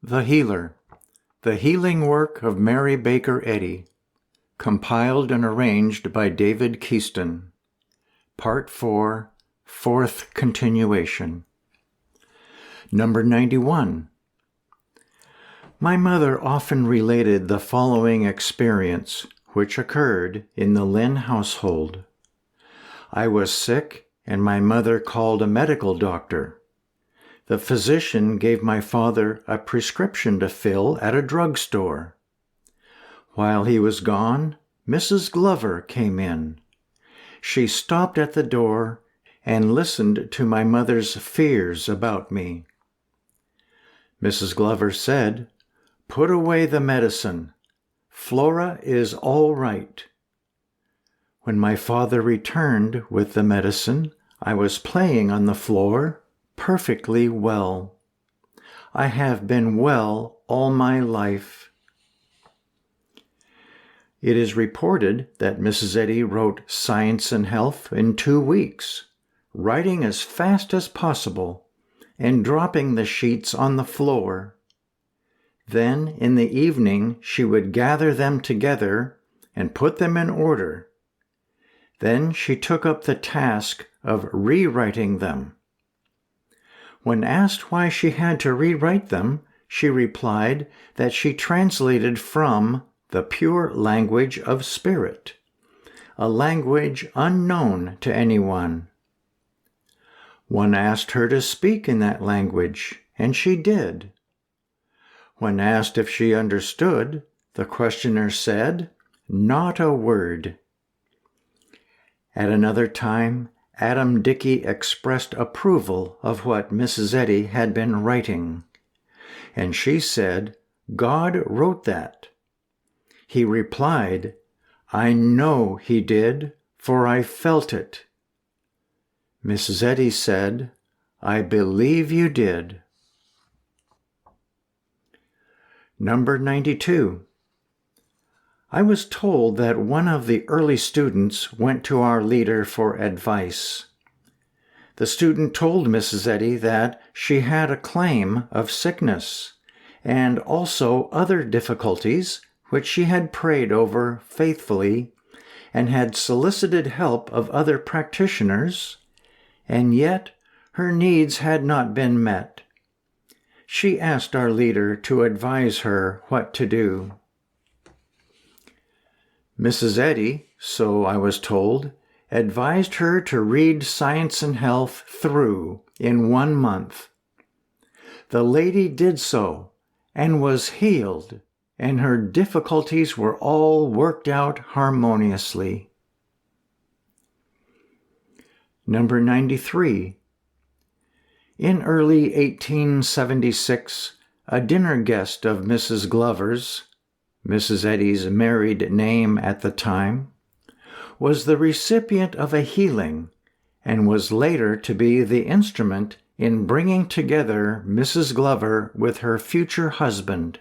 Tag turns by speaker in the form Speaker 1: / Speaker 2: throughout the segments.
Speaker 1: The Healer, The Healing Work of Mary Baker Eddy, compiled and arranged by David Keyston. Part 4, Fourth Continuation. Number 91. My mother often related the following experience, which occurred in the Lynn household. I was sick, and my mother called a medical doctor. The physician gave my father a prescription to fill at a drugstore. While he was gone, Mrs. Glover came in. She stopped at the door and listened to my mother's fears about me. Mrs. Glover said, "Put away the medicine. Flora is all right." When my father returned with the medicine, I was playing on the floor, perfectly well. I have been well all my life. It is reported that Mrs. Eddy wrote Science and Health in 2 weeks, writing as fast as possible and dropping the sheets on the floor. Then in the evening she would gather them together and put them in order. Then she took up the task of rewriting them. When asked why she had to rewrite them, she replied that she translated from the pure language of spirit, a language unknown to anyone. One asked her to speak in that language, and she did. When asked if she understood, the questioner said, "Not a word." At another time, Adam Dickey expressed approval of what Mrs. Eddy had been writing, and she said, "God wrote that." He replied, "I know he did, for I felt it." Mrs. Eddy said, "I believe you did." Number 92. I was told that one of the early students went to our leader for advice. The student told Mrs. Eddy that she had a claim of sickness and also other difficulties which she had prayed over faithfully and had solicited help of other practitioners, and yet her needs had not been met. She asked our leader to advise her what to do. Mrs. Eddy, so I was told, advised her to read Science and Health through in 1 month. The lady did so and was healed, and her difficulties were all worked out harmoniously. Number 93. In early 1876, a dinner guest of Mrs. Glover's, Mrs. Eddy's married name at the time, was the recipient of a healing and was later to be the instrument in bringing together Mrs. Glover with her future husband.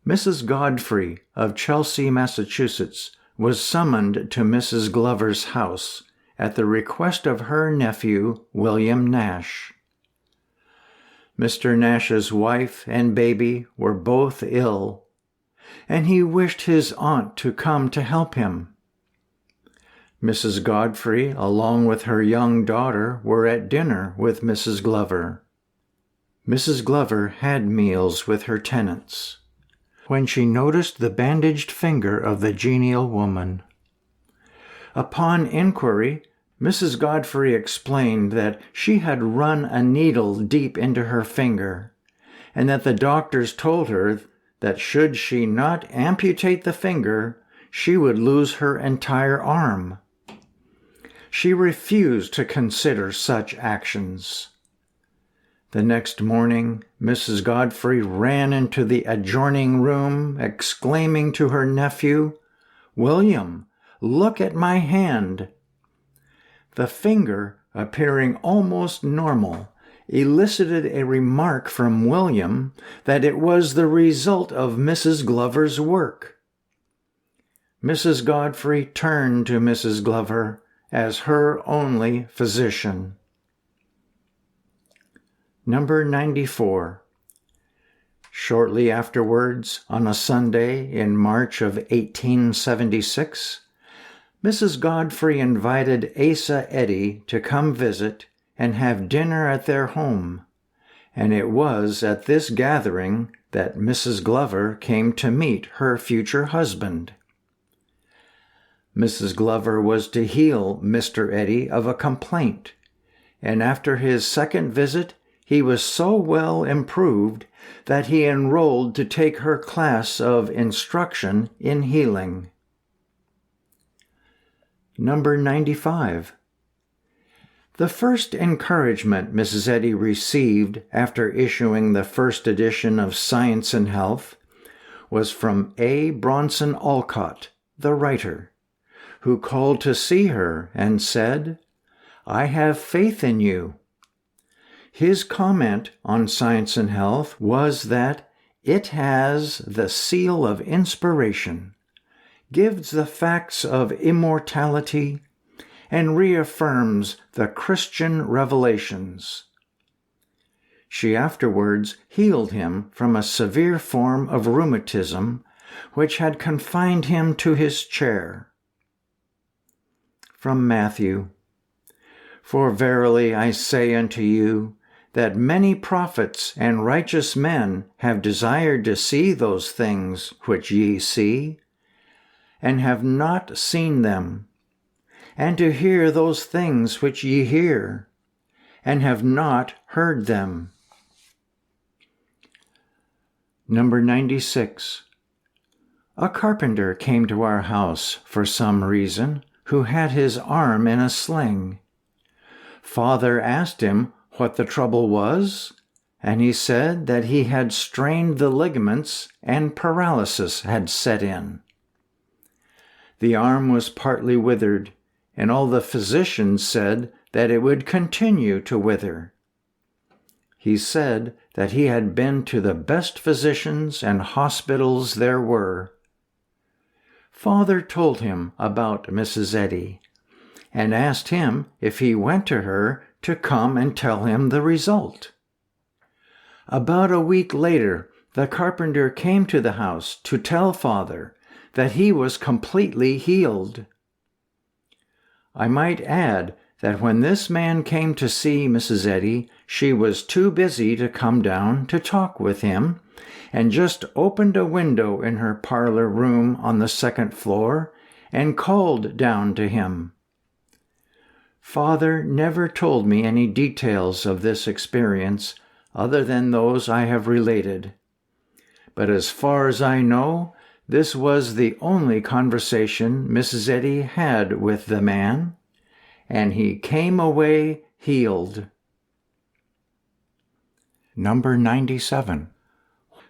Speaker 1: Mrs. Godfrey of Chelsea, Massachusetts, was summoned to Mrs. Glover's house at the request of her nephew, William Nash. Mr. Nash's wife and baby were both ill, and he wished his aunt to come to help him. Mrs. Godfrey, along with her young daughter, were at dinner with Mrs. Glover. Mrs. Glover had meals with her tenants, when she noticed the bandaged finger of the genial woman. Upon inquiry, Mrs. Godfrey explained that she had run a needle deep into her finger, and that the doctors told her that should she not amputate the finger, she would lose her entire arm. She refused to consider such actions. The next morning, Mrs. Godfrey ran into the adjoining room, exclaiming to her nephew, "William, look at my hand." The finger, appearing almost normal, elicited a remark from William that it was the result of Mrs. Glover's work. Mrs. Godfrey turned to Mrs. Glover as her only physician. Number 94. Shortly afterwards, on a Sunday in March of 1876, Mrs. Godfrey invited Asa Eddy to come visit and have dinner at their home, and it was at this gathering that Mrs. Glover came to meet her future husband. Mrs. Glover was to heal Mr. Eddy of a complaint, and after his second visit he was so well improved that he enrolled to take her class of instruction in healing. Number 95. The first encouragement Mrs. Eddy received after issuing the first edition of Science and Health was from A. Bronson Alcott, the writer, who called to see her and said, "I have faith in you." His comment on Science and Health was that it has the seal of inspiration, gives the facts of immortality, and reaffirms the Christian revelations. She afterwards healed him from a severe form of rheumatism which had confined him to his chair. From Matthew, "For verily I say unto you, that many prophets and righteous men have desired to see those things which ye see, and have not seen them, and to hear those things which ye hear, and have not heard them." Number 96. A carpenter came to our house for some reason, who had his arm in a sling. Father asked him what the trouble was, and he said that he had strained the ligaments and paralysis had set in. The arm was partly withered, and all the physicians said that it would continue to wither. He said that he had been to the best physicians and hospitals there were. Father told him about Mrs. Eddy, and asked him if he went to her to come and tell him the result. About a week later, the carpenter came to the house to tell Father that he was completely healed. I might add that when this man came to see Mrs. Eddy, she was too busy to come down to talk with him, and just opened a window in her parlor room on the second floor and called down to him. Father never told me any details of this experience other than those I have related. But as far as I know, this was the only conversation Mrs. Eddy had with the man, and he came away healed. Number 97.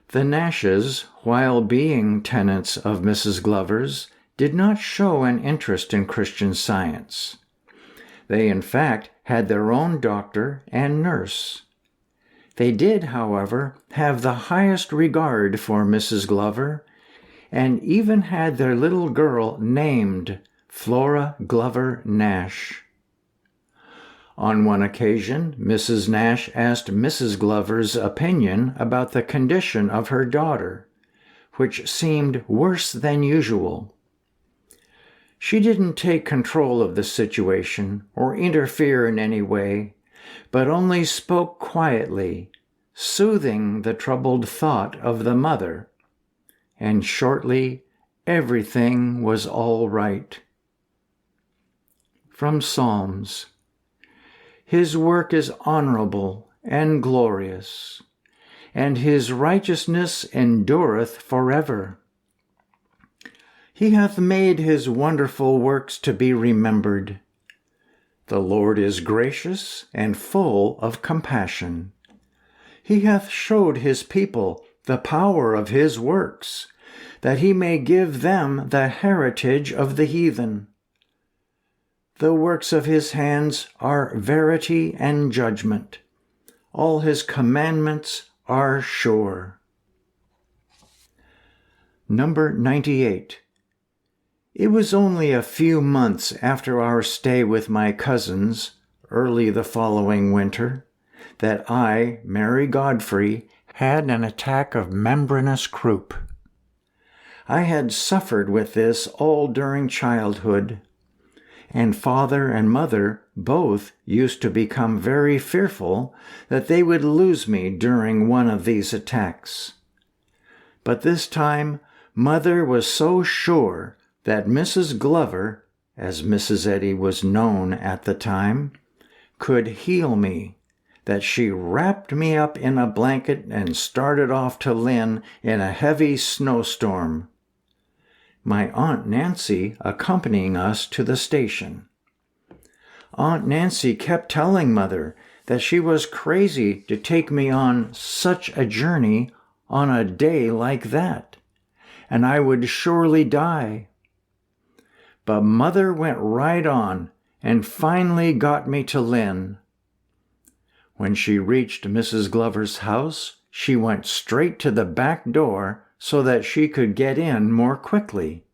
Speaker 1: The Nashes, while being tenants of Mrs. Glover's, did not show an interest in Christian Science. They, in fact, had their own doctor and nurse. They did, however, have the highest regard for Mrs. Glover, and even had their little girl named Flora Glover Nash. On one occasion, Mrs. Nash asked Mrs. Glover's opinion about the condition of her daughter, which seemed worse than usual. She didn't take control of the situation or interfere in any way, but only spoke quietly, soothing the troubled thought of the mother, and shortly everything was all right. From Psalms. His work is honorable and glorious, and his righteousness endureth forever. He hath made his wonderful works to be remembered. The Lord is gracious and full of compassion. He hath showed his people the power of his works, that he may give them the heritage of the heathen. The works of his hands are verity and judgment. All his commandments are sure. Number 98. It was only a few months after our stay with my cousins, early the following winter, that I, Mary Godfrey, had an attack of membranous croup. I had suffered with this all during childhood, and father and mother both used to become very fearful that they would lose me during one of these attacks. But this time, mother was so sure that Mrs. Glover, as Mrs. Eddy was known at the time, could heal me, that she wrapped me up in a blanket and started off to Lynn in a heavy snowstorm, my Aunt Nancy accompanying us to the station. Aunt Nancy kept telling Mother that she was crazy to take me on such a journey on a day like that, and I would surely die. But Mother went right on and finally got me to Lynn. When she reached Mrs. Glover's house, she went straight to the back door so that she could get in more quickly.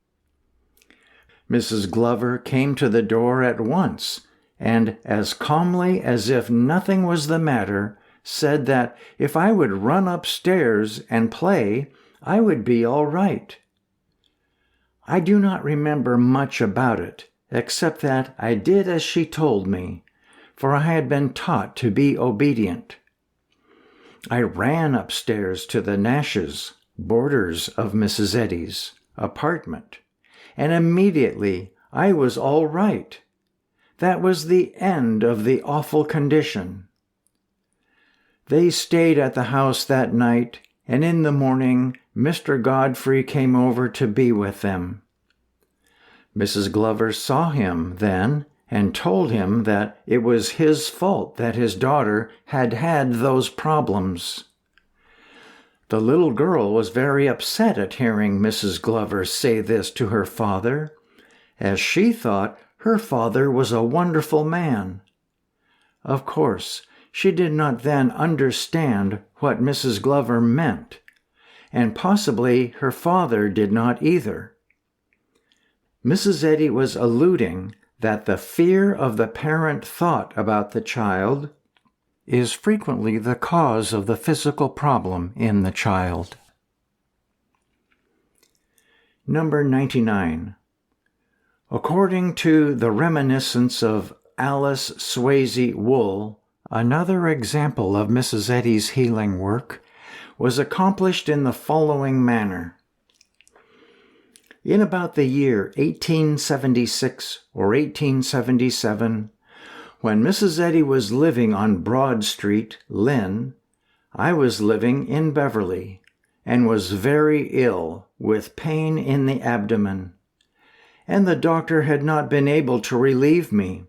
Speaker 1: Mrs. Glover came to the door at once and, as calmly as if nothing was the matter, said that if I would run upstairs and play, I would be all right. I do not remember much about it, except that I did as she told me, for I had been taught to be obedient. I ran upstairs to the Nashes, boarders of Mrs. Eddy's, apartment, and immediately I was all right. That was the end of the awful condition. They stayed at the house that night, and in the morning Mr. Godfrey came over to be with them. Mrs. Glover saw him then and told him that it was his fault that his daughter had had those problems. The little girl was very upset at hearing Mrs. Glover say this to her father, as she thought her father was a wonderful man. Of course, she did not then understand what Mrs. Glover meant, and possibly her father did not either. Mrs. Eddy was alluding that the fear of the parent thought about the child is frequently the cause of the physical problem in the child. Number 99. According to the reminiscence of Alice Swayze Wool, another example of Mrs. Eddy's healing work was accomplished in the following manner. In about the year 1876 or 1877, when Mrs. Eddy was living on Broad Street, Lynn, I was living in Beverly and was very ill with pain in the abdomen, and the doctor had not been able to relieve me.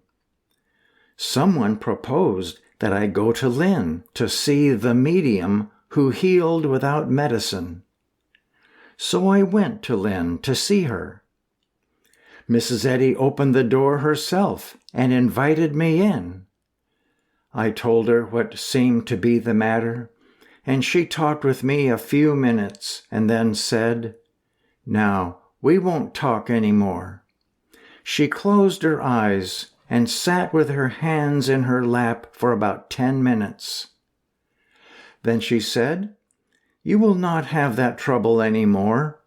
Speaker 1: Someone proposed that I go to Lynn to see the medium who healed without medicine. So I went to Lynn to see her. Mrs. Eddy opened the door herself and invited me in. I told her what seemed to be the matter, and she talked with me a few minutes and then said, "Now, we won't talk any more." She closed her eyes and sat with her hands in her lap for about 10 minutes. Then she said, "You will not have that trouble any more."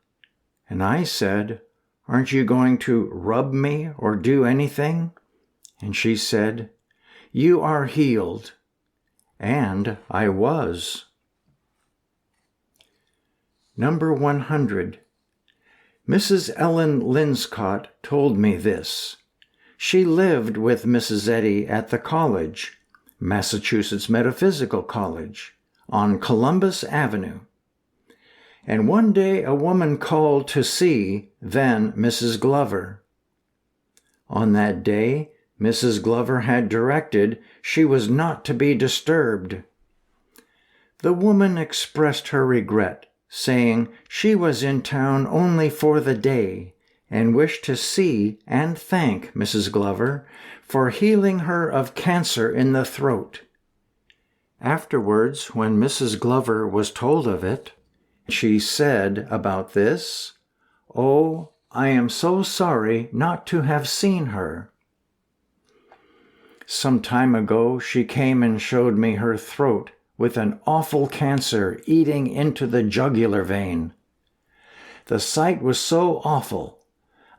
Speaker 1: And I said, "Aren't you going to rub me or do anything?" And she said, "You are healed." And I was. Number 100. Mrs. Ellen Linscott told me this. She lived with Mrs. Eddy at the college, Massachusetts Metaphysical College, on Columbus Avenue. And one day a woman called to see then Mrs. Glover. On that day, Mrs. Glover had directed she was not to be disturbed. The woman expressed her regret, saying she was in town only for the day and wished to see and thank Mrs. Glover for healing her of cancer in the throat. Afterwards, when Mrs. Glover was told of it, she said about this, "Oh, I am so sorry not to have seen her." Some time ago she came and showed me her throat with an awful cancer eating into the jugular vein. The sight was so awful,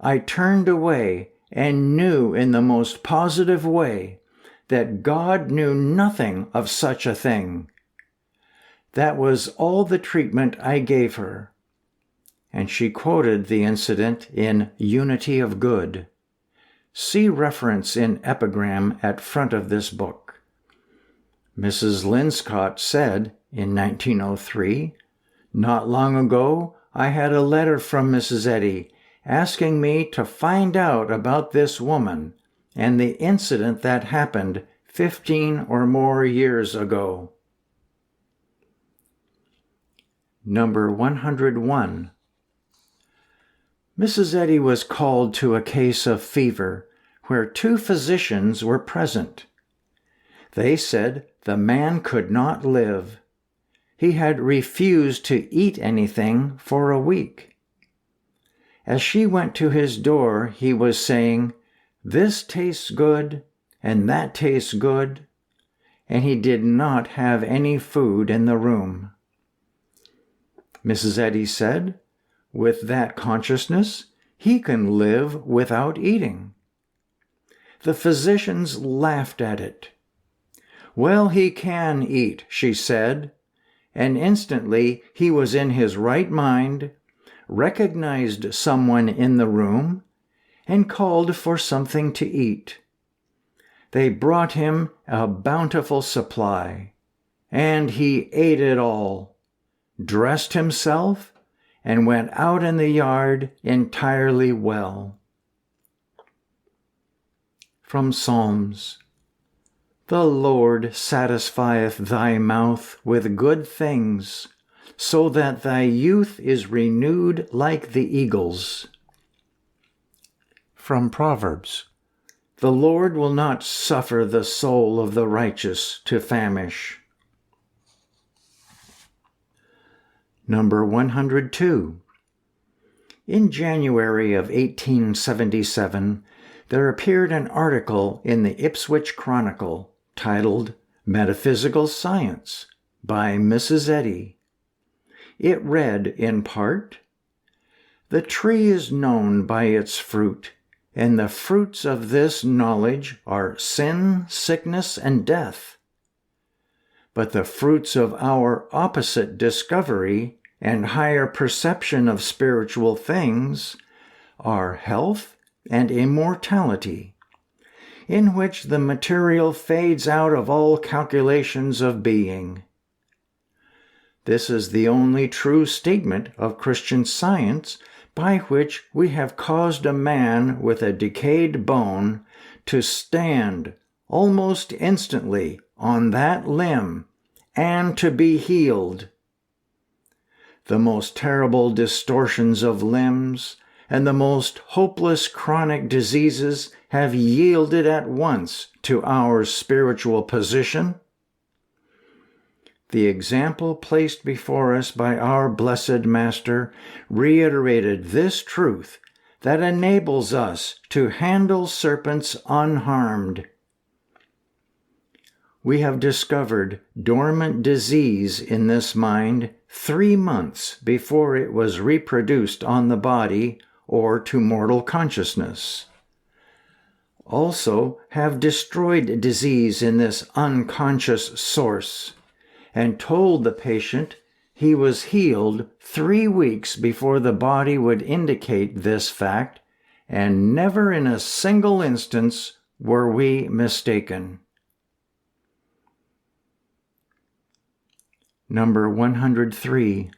Speaker 1: I turned away and knew in the most positive way that God knew nothing of such a thing. That was all the treatment I gave her. And she quoted the incident in Unity of Good. See reference in epigram at front of this book. Mrs. Linscott said in 1903, "Not long ago I had a letter from Mrs. Eddy asking me to find out about this woman and the incident that happened 15 or more years ago." Number 101. Mrs. Eddy was called to a case of fever where 2 physicians were present. They said the man could not live. He had refused to eat anything for a week. As she went to his door, he was saying, "This tastes good, and that tastes good," and he did not have any food in the room. Mrs. Eddy said, "With that consciousness, he can live without eating." The physicians laughed at it. "Well, he can eat," she said, and instantly he was in his right mind, recognized someone in the room, and called for something to eat. They brought him a bountiful supply, and he ate it all, dressed himself, and went out in the yard entirely well. From Psalms. The Lord satisfieth thy mouth with good things, so that thy youth is renewed like the eagles. From Proverbs. The Lord will not suffer the soul of the righteous to famish. Number 102. In January of 1877, there appeared an article in the Ipswich Chronicle titled Metaphysical Science by Mrs. Eddy. It read in part, "The tree is known by its fruit, and the fruits of this knowledge are sin, sickness, and death. But the fruits of our opposite discovery and higher perception of spiritual things are health and immortality, in which the material fades out of all calculations of being." This is the only true statement of Christian Science by which we have caused a man with a decayed bone to stand almost instantly on that limb and to be healed. The most terrible distortions of limbs and the most hopeless chronic diseases have yielded at once to our spiritual position. The example placed before us by our blessed Master reiterated this truth that enables us to handle serpents unharmed. We have discovered dormant disease in this mind 3 months before it was reproduced on the body or to mortal consciousness. Also have destroyed disease in this unconscious source, and told the patient he was healed 3 weeks before the body would indicate this fact, and never in a single instance were we mistaken. Number 103.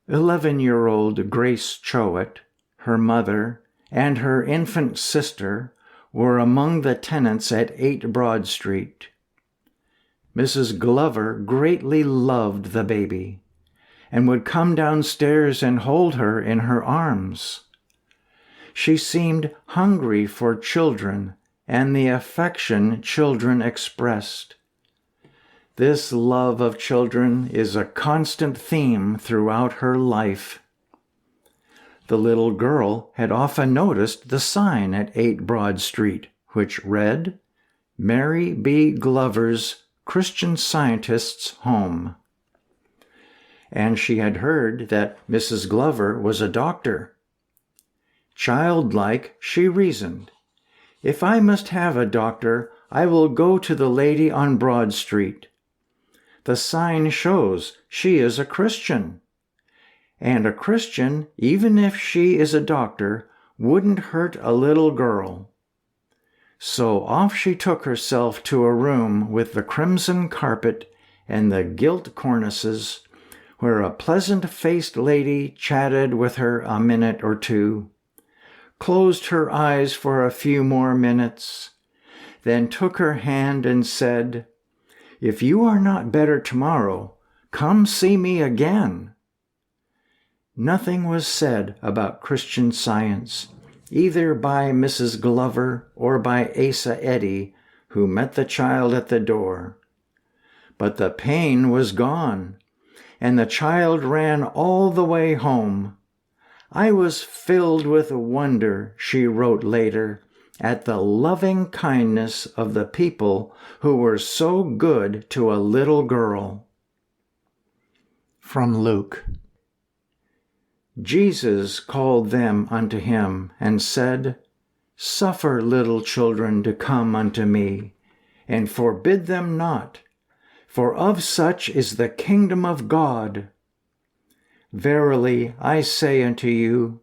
Speaker 1: 11-year-old Grace Choate, her mother, and her infant sister were among the tenants at 8 Broad Street. Mrs. Glover greatly loved the baby, and would come downstairs and hold her in her arms. She seemed hungry for children and the affection children expressed. This love of children is a constant theme throughout her life. The little girl had often noticed the sign at 8 Broad Street, which read, "Mary B. Glover's Christian Scientist's home. And she had heard that Mrs. Glover was a doctor. Childlike, she reasoned, "If I must have a doctor, I will go to the lady on Broad Street. The sign shows she is a Christian. And a Christian, even if she is a doctor, wouldn't hurt a little girl." So off she took herself to a room with the crimson carpet and the gilt cornices, where a pleasant-faced lady chatted with her a minute or two, closed her eyes for a few more minutes, then took her hand and said, "If you are not better tomorrow, come see me again." Nothing was said about Christian Science, either by Mrs. Glover or by Asa Eddy, who met the child at the door. But the pain was gone, and the child ran all the way home. "I was filled with wonder," she wrote later, "at the loving kindness of the people who were so good to a little girl." From Luke. Jesus called them unto him, and said, "Suffer little children to come unto me, and forbid them not, for of such is the kingdom of God. Verily I say unto you,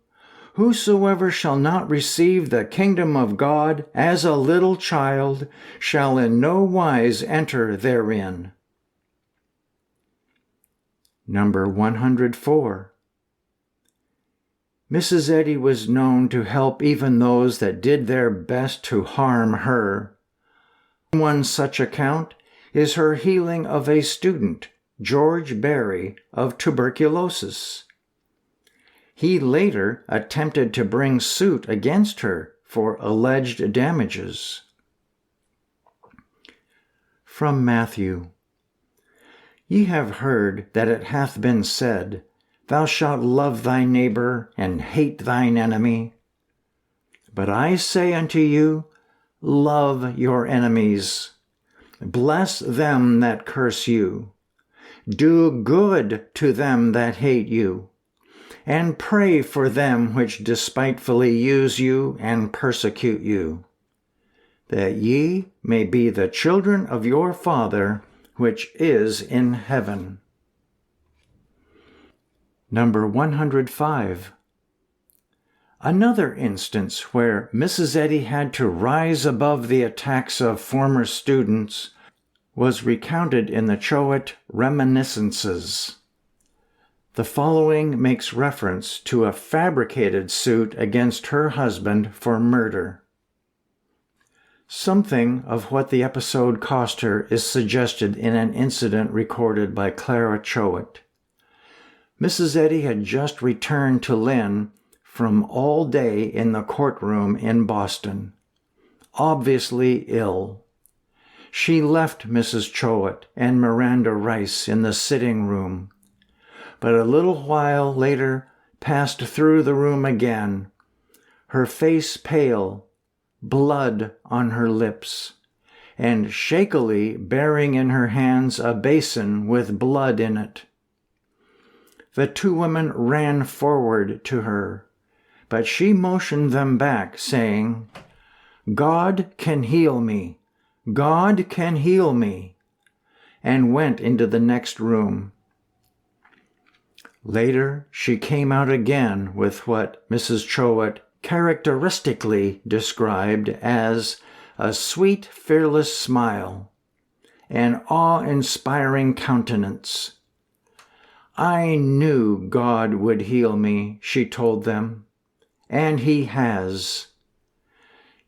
Speaker 1: whosoever shall not receive the kingdom of God as a little child shall in no wise enter therein." Number 104. Mrs. Eddy was known to help even those that did their best to harm her. One such account is her healing of a student, George Berry, of tuberculosis. He later attempted to bring suit against her for alleged damages. From Matthew. Ye have heard that it hath been said, Thou shalt love thy neighbor, and hate thine enemy. But I say unto you, love your enemies. Bless them that curse you. Do good to them that hate you. And pray for them which despitefully use you and persecute you, that ye may be the children of your Father which is in heaven. Number 105. Another instance where Mrs. Eddy had to rise above the attacks of former students was recounted in the Choate Reminiscences. The following makes reference to a fabricated suit against her husband for murder. Something of what the episode cost her is suggested in an incident recorded by Clara Choate. Mrs. Eddy had just returned to Lynn from all day in the courtroom in Boston, obviously ill. She left Mrs. Choate and Miranda Rice in the sitting room, but a little while later passed through the room again, her face pale, blood on her lips, and shakily bearing in her hands a basin with blood in it. The two women ran forward to her, but she motioned them back, saying, "God can heal me. God can heal me," and went into the next room. Later, she came out again with what Mrs. Choate characteristically described as a sweet, fearless smile, an awe-inspiring countenance. "I knew God would heal me," she told them, "and He has.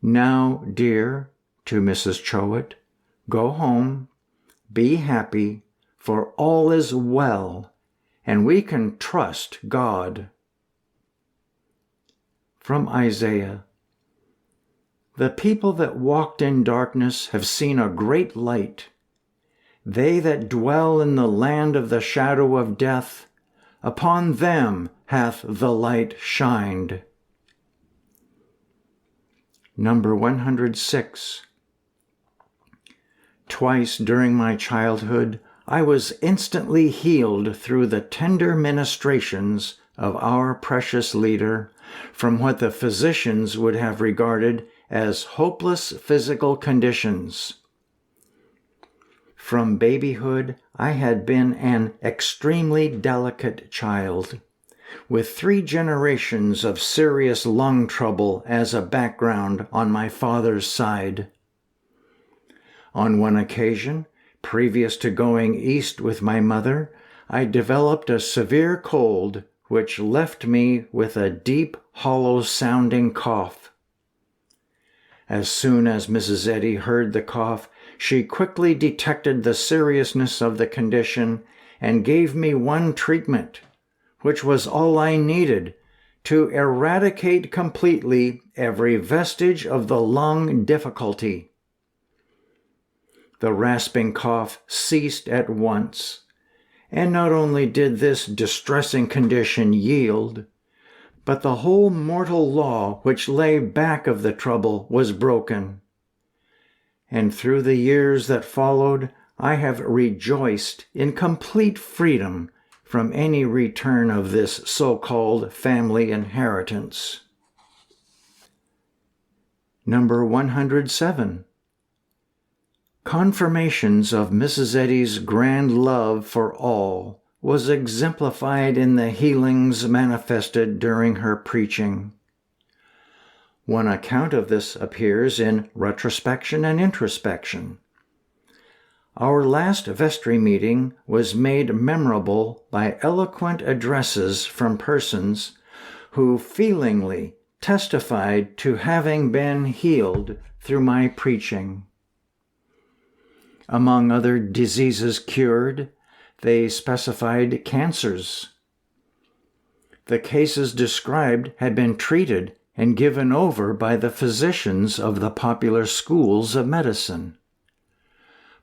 Speaker 1: Now, dear," to Mrs. Choate, "go home, be happy, for all is well, and we can trust God." From Isaiah. The people that walked in darkness have seen a great light. They that dwell in the land of the shadow of death, upon them hath the light shined. Number 106. Twice during my childhood, I was instantly healed through the tender ministrations of our precious leader from what the physicians would have regarded as hopeless physical conditions. From babyhood, I had been an extremely delicate child, with 3 generations of serious lung trouble as a background on my father's side. On one occasion, previous to going east with my mother, I developed a severe cold which left me with a deep, hollow-sounding cough. As soon as Mrs. Eddy heard the cough, she quickly detected the seriousness of the condition and gave me one treatment, which was all I needed to eradicate completely every vestige of the lung difficulty. The rasping cough ceased at once, and not only did this distressing condition yield, but the whole mortal law which lay back of the trouble was broken. And through the years that followed, I have rejoiced in complete freedom from any return of this so-called family inheritance. Number 107. Confirmations of Mrs. Eddy's grand love for all was exemplified in the healings manifested during her preaching. One account of this appears in Retrospection and Introspection. Our last vestry meeting was made memorable by eloquent addresses from persons who feelingly testified to having been healed through my preaching. Among other diseases cured, they specified cancers. The cases described had been treated and given over by the physicians of the popular schools of medicine.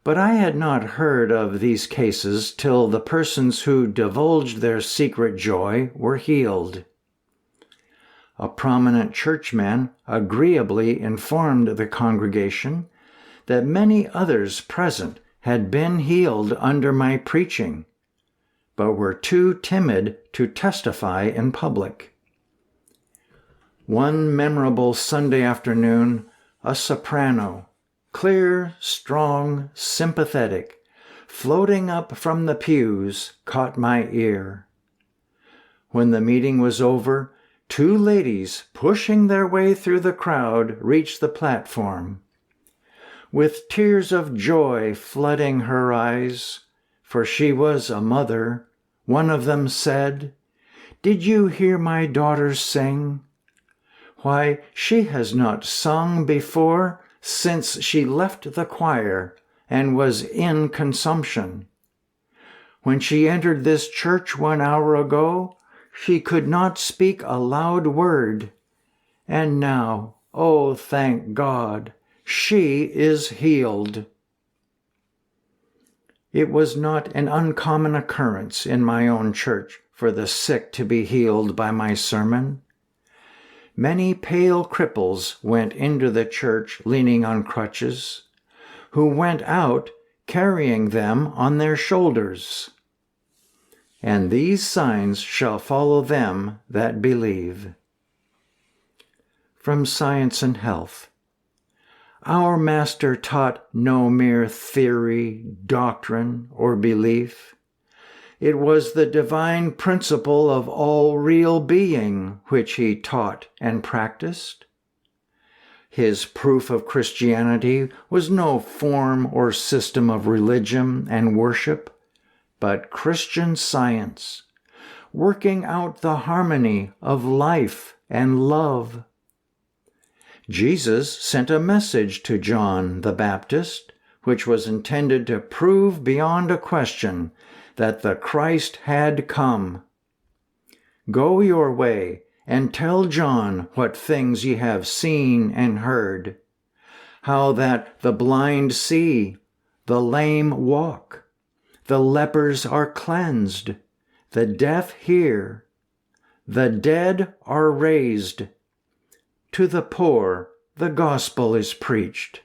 Speaker 1: But I had not heard of these cases till the persons who divulged their secret joy were healed. A prominent churchman agreeably informed the congregation that many others present had been healed under my preaching, but were too timid to testify in public. One memorable Sunday afternoon, a soprano, clear, strong, sympathetic, floating up from the pews, caught my ear. When the meeting was over, 2 ladies pushing their way through the crowd reached the platform. With tears of joy flooding her eyes, for she was a mother, one of them said, "Did you hear my daughter sing? Why, she has not sung before since she left the choir and was in consumption. When she entered this church 1 hour ago, she could not speak a loud word. And now, oh, thank God, she is healed." It was not an uncommon occurrence in my own church for the sick to be healed by my sermon. Many pale cripples went into the church leaning on crutches, who went out carrying them on their shoulders. And these signs shall follow them that believe. From Science and Health. Our Master taught no mere theory, doctrine, or belief. It was the divine principle of all real being which he taught and practiced. His proof of Christianity was no form or system of religion and worship, but Christian science, working out the harmony of life and love. Jesus sent a message to John the Baptist, which was intended to prove beyond a question that the Christ had come. "Go your way, and tell John what things ye have seen and heard, how that the blind see, the lame walk, the lepers are cleansed, the deaf hear, the dead are raised, to the poor the gospel is preached."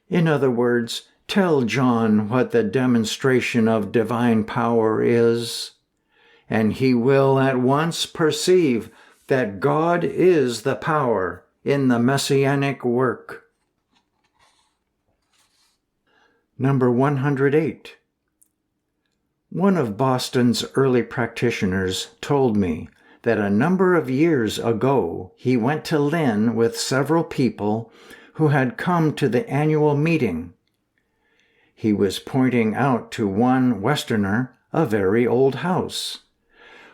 Speaker 1: In other words, tell John what the demonstration of divine power is, and he will at once perceive that God is the power in the messianic work. Number 108. One of Boston's early practitioners told me that a number of years ago he went to Lynn with several people who had come to the annual meeting. He was pointing out to one Westerner a very old house,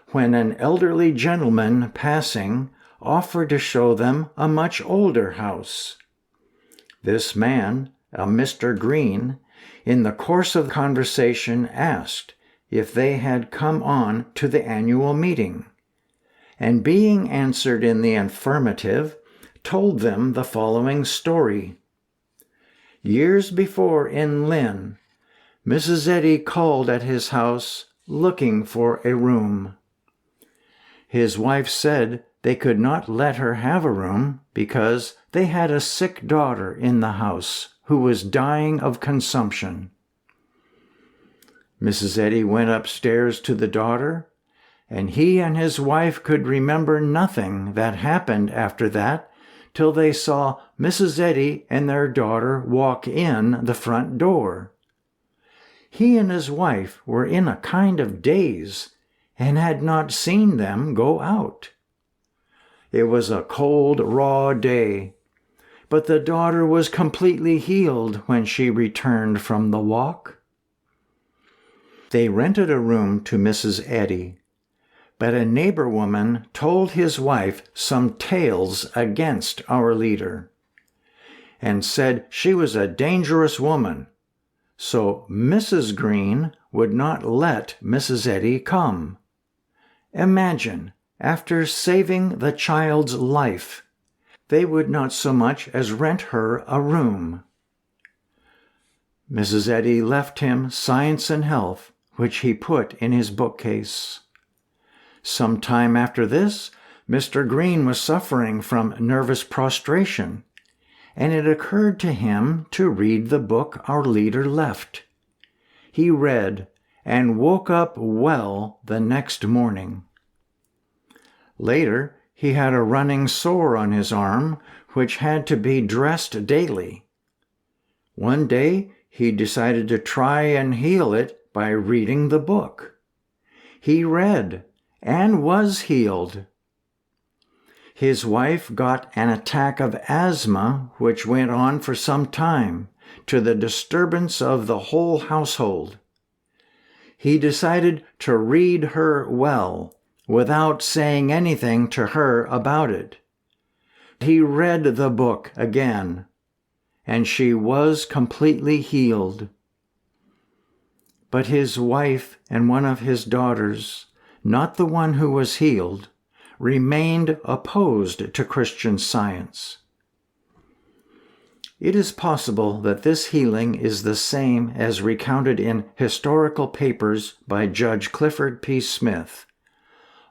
Speaker 1: when an elderly gentleman passing offered to show them a much older house. This man, a Mr. Green, in the course of conversation asked if they had come on to the annual meeting, and being answered in the affirmative, told them the following story. Years before in Lynn, Mrs. Eddy called at his house looking for a room. His wife said they could not let her have a room because they had a sick daughter in the house who was dying of consumption. Mrs. Eddy went upstairs to the daughter, and he and his wife could remember nothing that happened after that till they saw Mrs. Eddy and their daughter walk in the front door. He and his wife were in a kind of daze and had not seen them go out. It was a cold, raw day, but the daughter was completely healed when she returned from the walk. They rented a room to Mrs. Eddy, but a neighbor woman told his wife some tales against our leader, and said she was a dangerous woman, so Mrs. Green would not let Mrs. Eddy come. Imagine, after saving the child's life, they would not so much as rent her a room. Mrs. Eddy left him Science and Health, which he put in his bookcase. Some time after this, Mr. Green was suffering from nervous prostration, and it occurred to him to read the book our leader left. He read and woke up well the next morning. Later, he had a running sore on his arm, which had to be dressed daily. One day, he decided to try and heal it by reading the book. He read and was healed. His wife got an attack of asthma, which went on for some time, to the disturbance of the whole household. He decided to read her well, without saying anything to her about it. He read the book again, and she was completely healed. But his wife and one of his daughters, not the one who was healed, remained opposed to Christian Science. It is possible that this healing is the same as recounted in historical papers by Judge Clifford P. Smith,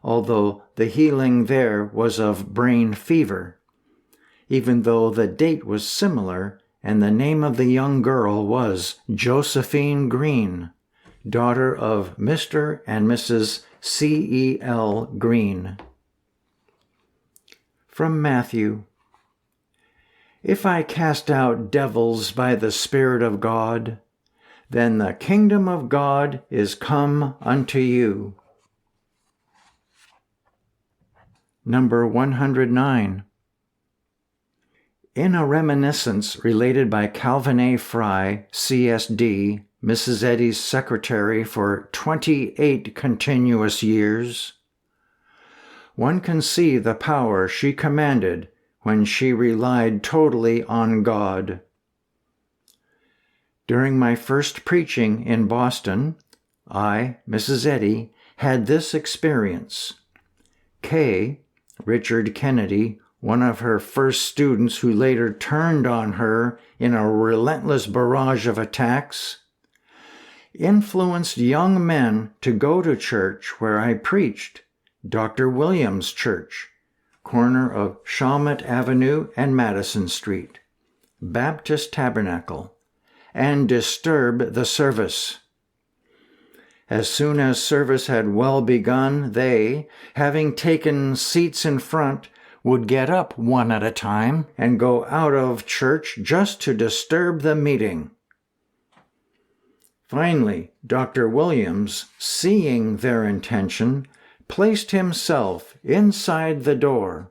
Speaker 1: although the healing there was of brain fever, even though the date was similar and the name of the young girl was Josephine Green, daughter of Mr. and Mrs. C.E.L. Green. From Matthew. If I cast out devils by the Spirit of God, then the kingdom of God is come unto you. Number 109. In a reminiscence related by Calvin A. Fry, C.S.D., Mrs. Eddy's secretary for 28 continuous years, one can see the power she commanded when she relied totally on God. During my first preaching in Boston, I, Mrs. Eddy, had this experience. K., Richard Kennedy, one of her first students who later turned on her in a relentless barrage of attacks, influenced young men to go to church where I preached, Dr. Williams' Church, corner of Shawmut Avenue and Madison Street, Baptist Tabernacle, and disturb the service. As soon as service had well begun, they, having taken seats in front, would get up one at a time and go out of church just to disturb the meeting. Finally, Dr. Williams, seeing their intention, placed himself inside the door.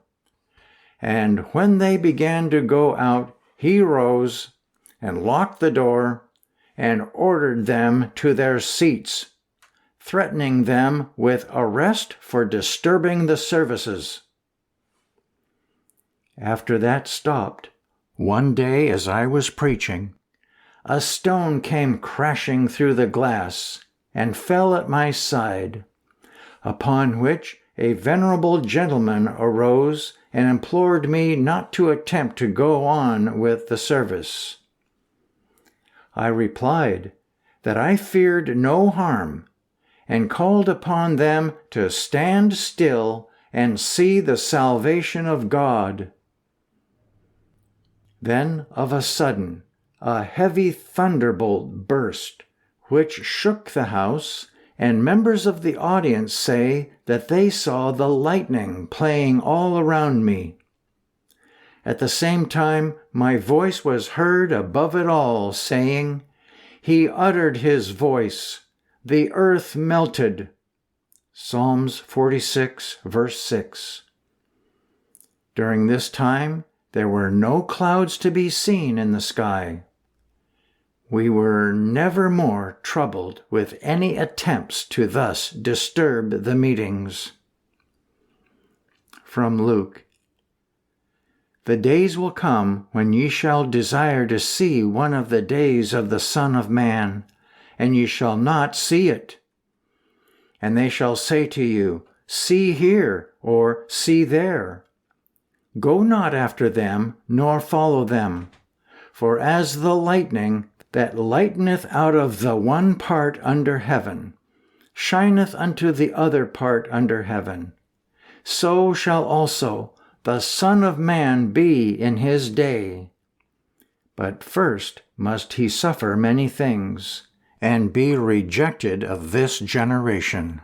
Speaker 1: And when they began to go out, he rose and locked the door and ordered them to their seats, threatening them with arrest for disturbing the services. After that stopped, one day as I was preaching, a stone came crashing through the glass and fell at my side, upon which a venerable gentleman arose and implored me not to attempt to go on with the service. I replied that I feared no harm, and called upon them to stand still and see the salvation of God. Then, of a sudden, a heavy thunderbolt burst, which shook the house, and members of the audience say that they saw the lightning playing all around me. At the same time, my voice was heard above it all, saying, "He uttered his voice. The earth melted." Psalms 46, verse 6. During this time, there were no clouds to be seen in the sky. We were never more troubled with any attempts to thus disturb the meetings. From Luke. The days will come when ye shall desire to see one of the days of the Son of Man, and ye shall not see it. And they shall say to you, See here, or see there. Go not after them, nor follow them. For as the lightning that lighteneth out of the one part under heaven, shineth unto the other part under heaven, so shall also the Son of Man be in his day. But first must he suffer many things, and be rejected of this generation.